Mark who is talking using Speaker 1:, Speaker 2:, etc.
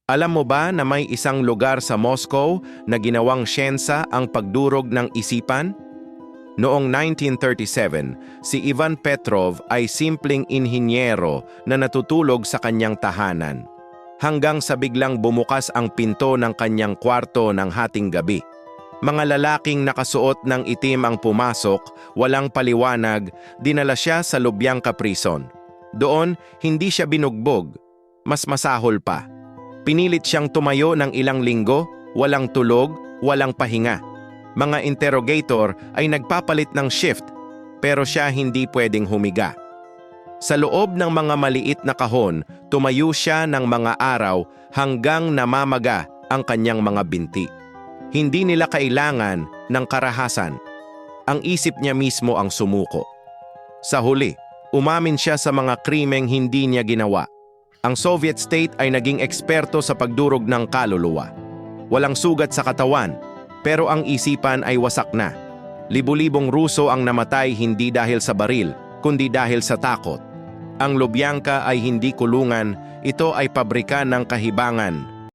Speaker 1: Alam mo ba na may isang lugar sa Moscow na ginawang siyensa ang pagdurog ng isipan? Noong 1937, si Ivan Petrov ay simpleng inhinyero na natutulog sa kanyang tahanan, hanggang sa biglang bumukas ang pinto ng kanyang kwarto ng hating gabi. Mga lalaking nakasuot ng itim ang pumasok, walang paliwanag, dinala siya sa Lubyanka Prison. Doon, hindi siya binugbog, mas masahol pa. Pinilit siyang tumayo ng ilang linggo, walang tulog, walang pahinga. Mga interrogator ay nagpapalit ng shift, pero siya hindi pwedeng humiga. Sa loob ng mga maliit na kahon, tumayo siya ng mga araw hanggang namamaga ang kanyang mga binti. Hindi nila kailangan ng karahasan. Ang isip niya mismo ang sumuko. Sa huli, umamin siya sa mga krimeng hindi niya ginawa. Ang Soviet state ay naging eksperto sa pagdurog ng kaluluwa. Walang sugat sa katawan, pero ang isipan ay wasak na. Libu-libong Ruso ang namatay hindi dahil sa baril, kundi dahil sa takot. Ang Lubyanka ay hindi kulungan, ito ay pabrika ng kahibangan.